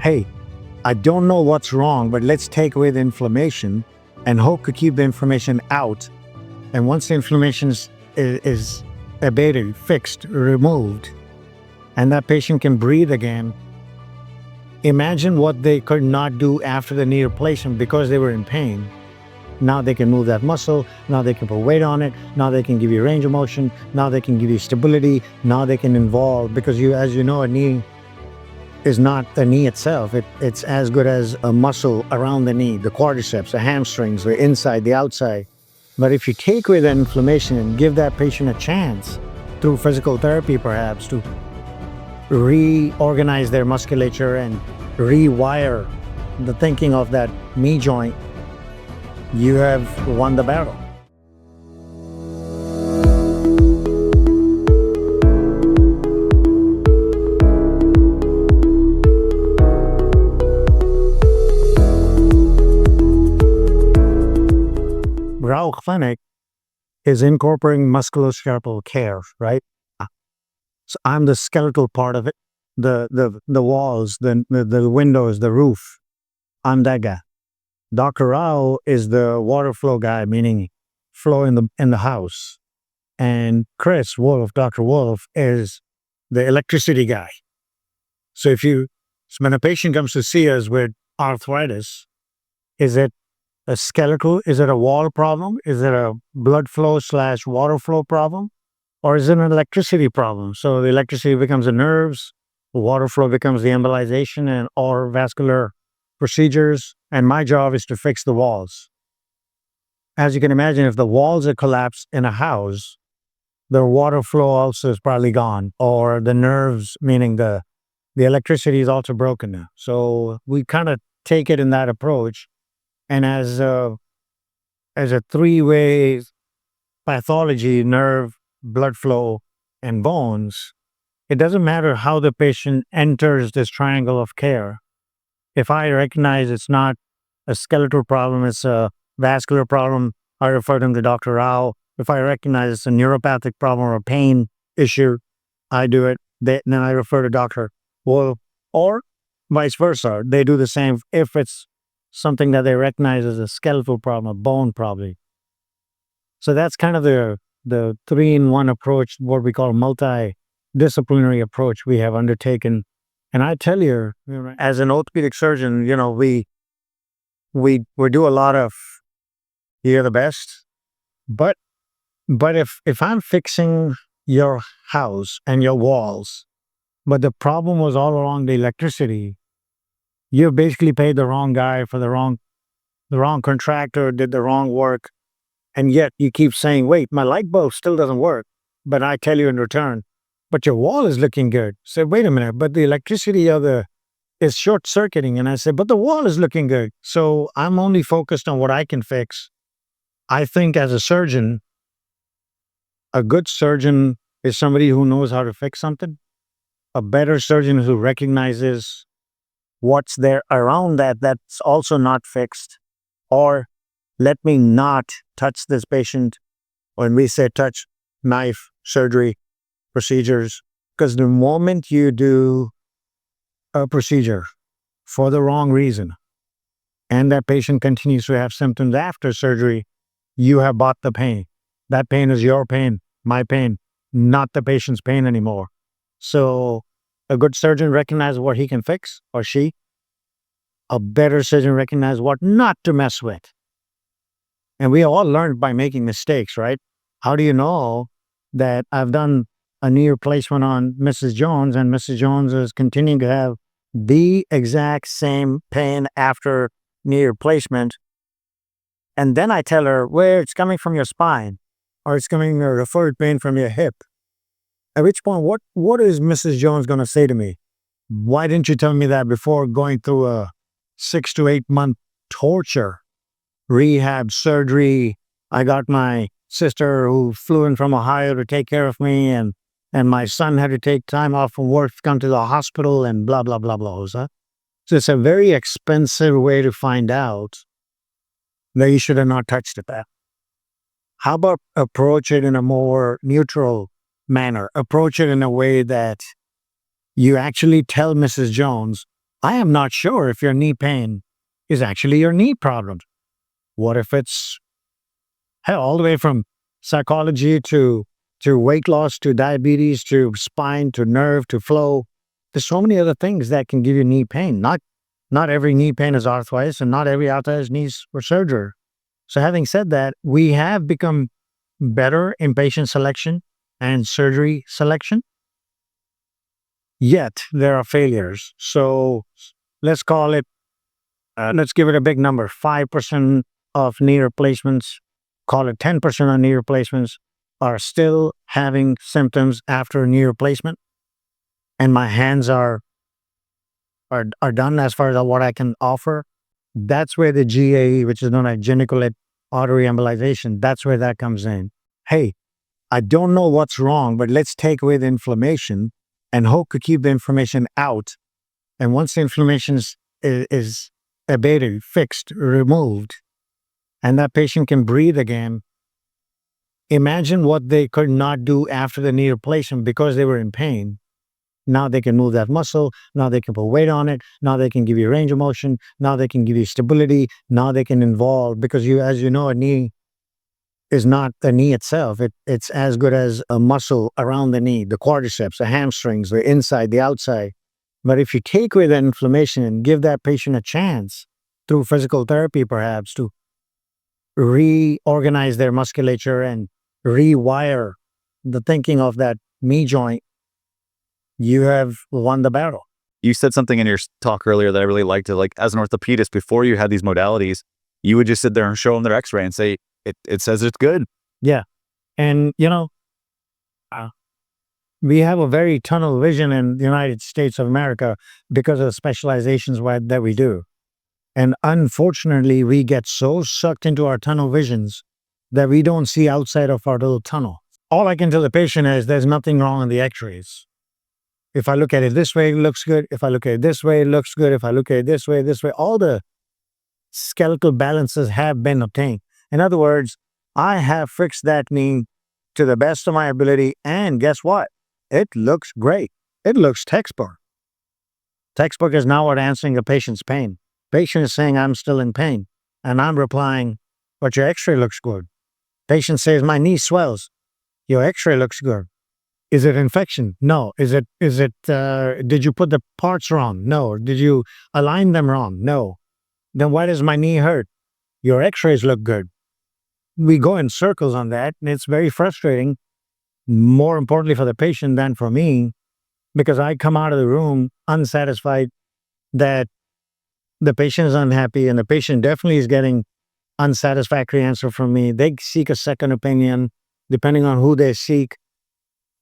hey, I don't know what's wrong, but let's take away the inflammation and hope to keep the inflammation out. And once the inflammation is abated, fixed, removed, and that patient can breathe again, imagine what they could not do after the knee replacement because they were in pain. Now they can move that muscle. Now they can put weight on it. Now they can give you range of motion. Now they can give you stability. Now they can involve, because as you know, a knee is not the knee itself. It's as good as a muscle around the knee, the quadriceps, the hamstrings, the inside, the outside. But if you take away that inflammation and give that patient a chance through physical therapy, perhaps, to reorganize their musculature and rewire the thinking of that knee joint, you have won the battle. GAE Clinic is incorporating musculoskeletal care, right? So I'm the skeletal part of it, the walls, the windows, the roof. I'm that guy. Dr. Rao is the water flow guy, meaning flow in the house. And Chris Wolf, Dr. Wolf, is the electricity guy. So when a patient comes to see us with arthritis, is it a skeletal? Is it a wall problem? Is it a blood flow / water flow problem? Or is it an electricity problem? So the electricity becomes the nerves, the water flow becomes the embolization or vascular procedures, and my job is to fix the walls. As you can imagine, if the walls are collapsed in a house, the water flow also is probably gone, or the nerves, meaning the electricity is also broken now. So we kind of take it in that approach. And as a three-way pathology, nerve, blood flow, and bones, it doesn't matter how the patient enters this triangle of care. If I recognize it's not a skeletal problem, it's a vascular problem, I refer them to Dr. Rao. If I recognize it's a neuropathic problem or a pain issue, I do it. Then I refer to Dr. Wolf, or vice versa. They do the same if it's something that they recognize as a skeletal problem, a bone problem. So that's kind of the 3-in-1 approach, what we call multidisciplinary approach we have undertaken. And I tell you, as an orthopedic surgeon, we do a lot of you're the best. But if I'm fixing your house and your walls, but the problem was all along the electricity, you basically paid the wrong guy for the wrong contractor, did the wrong work, and yet you keep saying, wait, my light bulb still doesn't work. But I tell you in return, but your wall is looking good. So wait a minute, but the electricity is short circuiting. And I said, but the wall is looking good. So I'm only focused on what I can fix. I think as a surgeon, a good surgeon is somebody who knows how to fix something. A better surgeon who recognizes what's there around that's also not fixed, or let me not touch this patient. When we say touch, knife, surgery, procedures, because the moment you do a procedure for the wrong reason and that patient continues to have symptoms after surgery, you have bought the pain. That pain is your pain, my pain, not the patient's pain anymore. So a good surgeon recognizes what he can fix, or she. A better surgeon recognizes what not to mess with. And we all learned by making mistakes, right? How do you know that I've done a knee replacement on Mrs. Jones and Mrs. Jones is continuing to have the exact same pain after knee replacement, and then I tell her, well, it's coming from your spine, or it's coming a referred pain from your hip. At which point, what is Mrs. Jones going to say to me? Why didn't you tell me that before going through a 6 to 8 month torture, rehab, surgery? I got my sister who flew in from Ohio to take care of me, and my son had to take time off from work to come to the hospital, and blah, blah, blah, blah. So it's a very expensive way to find out that you should have not touched it there. How about approach it in a more neutral manner? Approach it in a way that you actually tell Mrs. Jones, I am not sure if your knee pain is actually your knee problem. What if it's hell, all the way from psychology to weight loss to diabetes to spine to nerve to flow? There's so many other things that can give you knee pain. Not every knee pain is arthritis, and not every arthritis needs for surgery. So, having said that, we have become better in patient selection and surgery selection. Yet there are failures. So let's call it, let's give it a big number, 5% of knee replacements, call it 10% of knee replacements are still having symptoms after knee replacement. And my hands are done as far as what I can offer. That's where the GAE, which is known as genicular artery embolization, that's where that comes in. Hey, I don't know what's wrong, but let's take away the inflammation and hope to keep the inflammation out. And once the inflammation is abated, fixed, removed, and that patient can breathe again, imagine what they could not do after the knee replacement because they were in pain. Now they can move that muscle. Now they can put weight on it. Now they can give you range of motion. Now they can give you stability. Now they can involve, because as you know, a knee is not the knee itself. It's as good as a muscle around the knee, the quadriceps, the hamstrings, the inside, the outside. But if you take away that inflammation and give that patient a chance through physical therapy, perhaps to reorganize their musculature and rewire the thinking of that knee joint, you have won the battle. You said something in your talk earlier that I really liked. Like, as an orthopedist, before you had these modalities, you would just sit there and show them their x-ray and say, it says it's good. Yeah. And, we have a very tunnel vision in the United States of America because of the specializations that we do. And unfortunately, we get so sucked into our tunnel visions that we don't see outside of our little tunnel. All I can tell the patient is there's nothing wrong in the x-rays. If I look at it this way, it looks good. If I look at it this way, it looks good. If I look at it this way, all the skeletal balances have been obtained. In other words, I have fixed that knee to the best of my ability, and guess what? It looks great. It looks textbook. Textbook is now what answering the patient's pain. Patient is saying, I'm still in pain. And I'm replying, but your x-ray looks good. Patient says, my knee swells. Your x-ray looks good. Is it infection? No. Is it, did you put the parts wrong? No. Did you align them wrong? No. Then why does my knee hurt? Your x-rays look good. We go in circles on that, and it's very frustrating, more importantly for the patient than for me, because I come out of the room unsatisfied that the patient is unhappy, and the patient definitely is getting unsatisfactory answer from me. They seek a second opinion. Depending on who they seek,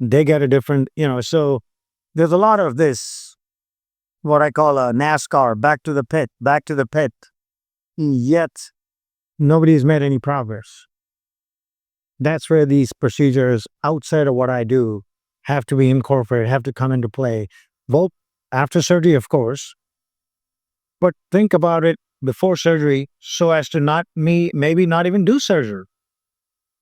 they get a different, so there's a lot of this, what I call a NASCAR, back to the pit. Yet nobody's made any progress. That's where these procedures outside of what I do have to be incorporated, have to come into play. Both after surgery, of course, but think about it before surgery so as to maybe not even do surgery.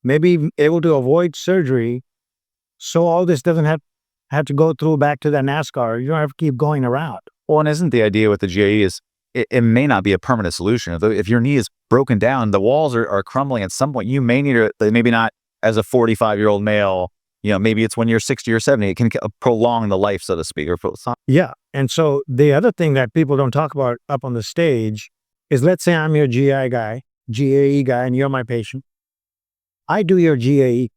Maybe able to avoid surgery so all this doesn't have to go through back to the NASCAR. You don't have to keep going around. Well, and isn't the idea with the GAE is it may not be a permanent solution. If your knee is broken down, the walls are crumbling at some point. You may need to, maybe not as a 45-year-old male, maybe it's when you're 60 or 70. It can prolong the life, so to speak. Yeah. And so the other thing that people don't talk about up on the stage is, let's say I'm your GAE guy, and you're my patient. I do your GAE,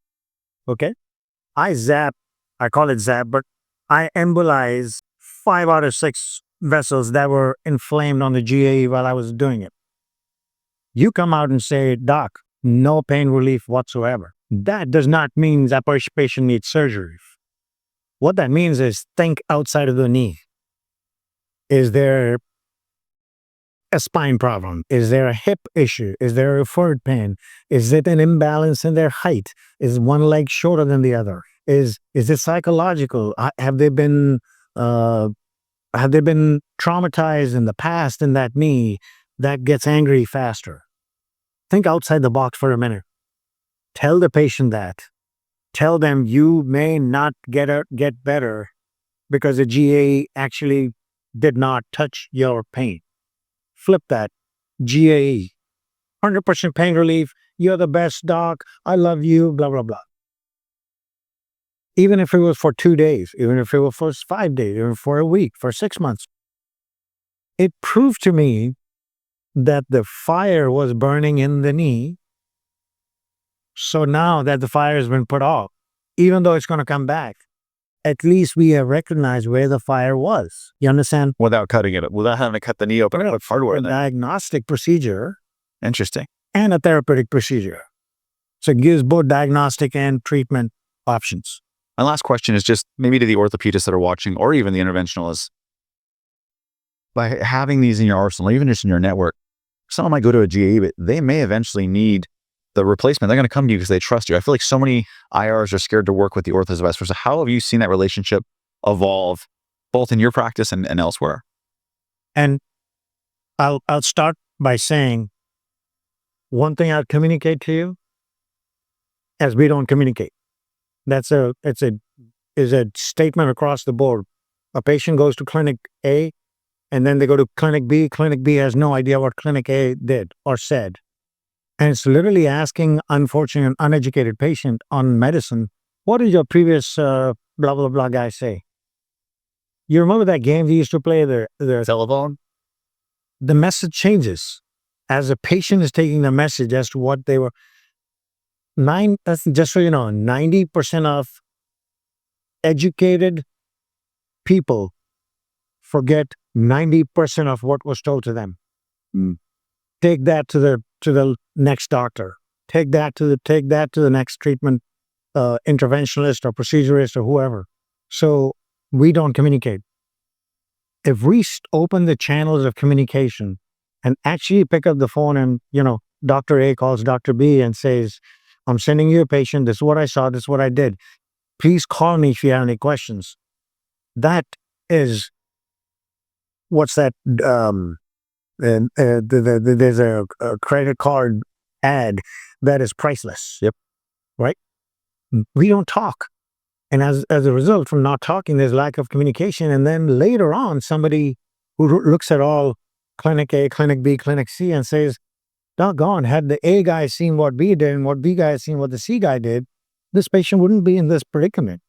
okay? I call it zap, but I embolize 5 out of 6 vessels that were inflamed on the GAE while I was doing it. You come out and say, doc, no pain relief whatsoever. That does not mean that patient needs surgery. What that means is think outside of the knee. Is there a spine problem? Is there a hip issue? Is there a foot pain? Is it an imbalance in their height? Is one leg shorter than the other? Is it psychological? Have they been traumatized in the past in that knee that gets angry faster? Think outside the box for a minute. Tell the patient that. Tell them you may not get better because the GAE actually did not touch your pain. Flip that. GAE. 100% pain relief. You're the best doc. I love you, blah, blah, blah. Even if it was for 2 days, even if it was for 5 days, even for a week, for 6 months, it proved to me that the fire was burning in the knee. So now that the fire has been put off, even though it's going to come back, at least we have recognized where the fire was. You understand? Without cutting it, without having to cut the knee open and put hardware A in there. diagnostic procedure Interesting. and a therapeutic procedure. So it gives both diagnostic and treatment options. My last question is just maybe to the orthopedists that are watching, or even the interventionalists, by having these in your arsenal, even just in your network, someone might go to a GAE, but they may eventually need the replacement. They're going to come to you because they trust you. I feel like so many IRs are scared to work with the orthos vice versa. How have you seen that relationship evolve, both in your practice and elsewhere? And I'll start by saying one thing I'll communicate to you as we don't communicate. It's a statement across the board. A patient goes to clinic A and then they go to clinic B. Clinic B has no idea what clinic A did or said. And it's literally asking unfortunate, uneducated patient on medicine, what did your previous blah, blah, blah guy say? You remember that game we used to play, the Telephone? The message changes as a patient is taking the message as to what they were. Just so you know, 90% of educated people forget 90% of what was told to them. Take that to the next doctor. Take that to the next treatment interventionalist or procedurist or whoever. So we don't communicate. If we open the channels of communication and actually pick up the phone and, Dr. A calls Dr. B and says, I'm sending you a patient. This is what I saw. This is what I did. Please call me if you have any questions. That is, what's that? There's a credit card ad that is priceless. Yep. Right? We don't talk. And as a result, from not talking, there's lack of communication. And then later on, somebody who looks at all clinic A, clinic B, clinic C and says, doggone, had the A guy seen what B did and what B guy seen what the C guy did, this patient wouldn't be in this predicament.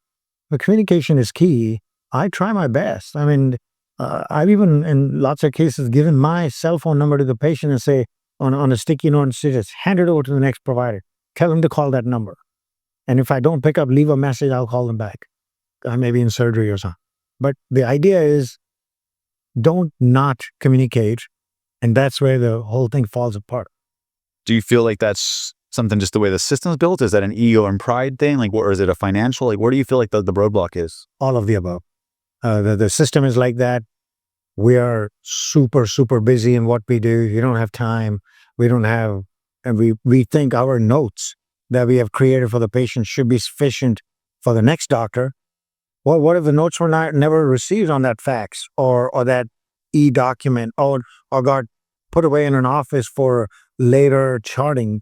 The communication is key. I try my best. I mean, I've even in lots of cases given my cell phone number to the patient and say on a sticky note and say, just hand it over to the next provider. Tell them to call that number. And if I don't pick up, leave a message, I'll call them back. I may be in surgery or something. But the idea is don't not communicate. And that's where the whole thing falls apart. Do you feel like that's something just the way the system's built? Is that an ego and pride thing? Or is it a financial? Where do you feel like the roadblock is? All of the above. The system is like that. We are super, super busy in what we do. You don't have time. We don't have, and we think our notes that we have created for the patient should be sufficient for the next doctor. Well, what if the notes were never received on that fax or that e-document or got put away in an office for later charting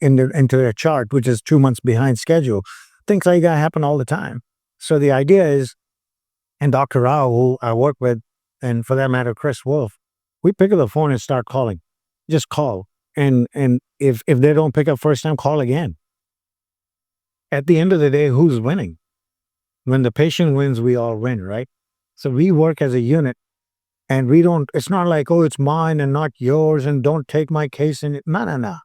into their chart, which is 2 months behind schedule? Things like that happen all the time. So the idea is, and Dr. Rao, who I work with, and for that matter, Chris Wolf, we pick up the phone and start calling. Just call. And if they don't pick up first time, call again. At the end of the day, who's winning? When the patient wins, we all win, right? So we work as a unit and it's not like, oh, it's mine and not yours and don't take my case in it. No.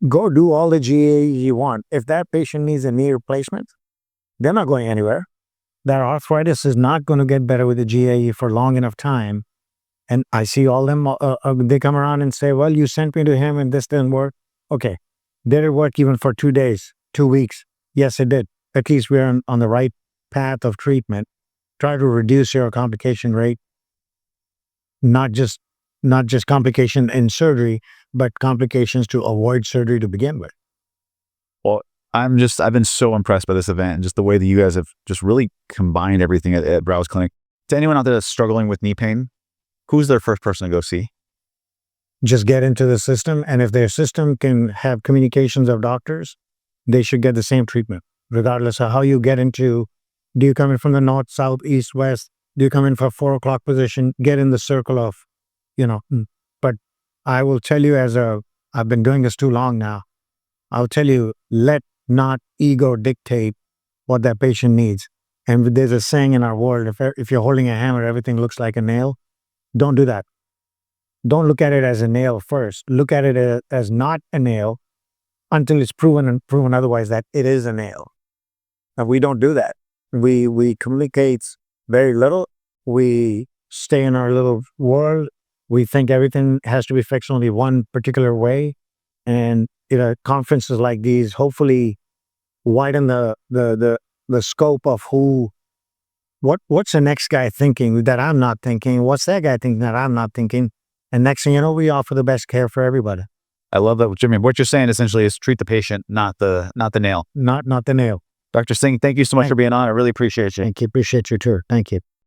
Go do all the GAE you want. If that patient needs a knee replacement, they're not going anywhere. Their arthritis is not going to get better with the GAE for long enough time. And I see all them, they come around and say, well, you sent me to him and this didn't work. Okay. Did it work even for 2 days, 2 weeks? Yes, it did. At least we're on the right path of treatment. Try to reduce your complication rate. Not just complication in surgery, but complications to avoid surgery to begin with. Well, I've been so impressed by this event and just the way that you guys have just really combined everything at Browse Clinic. To anyone out there that's struggling with knee pain, who's their first person to go see? Just get into the system. And if their system can have communications of doctors, they should get the same treatment, regardless of how you get into, do you come in from the north, south, east, west? Do you come in for a 4 o'clock position? Get in the circle of, but I will tell you I've been doing this too long now. I'll tell you, let not ego dictate what that patient needs. And there's a saying in our world, if you're holding a hammer, everything looks like a nail. Don't do that. Don't look at it as a nail first. Look at it as not a nail until it's proven otherwise that it is a nail. And we don't do that. We communicate very little. We stay in our little world. We think everything has to be fixed only one particular way. And conferences like these hopefully widen the scope of what's the next guy thinking that I'm not thinking? What's that guy thinking that I'm not thinking? And next thing you know, we offer the best care for everybody. I love that, Jimmy. What you're saying essentially is treat the patient, not the nail. Not the nail. Dr. Singh, thank you so much for being on. I really appreciate you. Thank you. Appreciate you too. Thank you.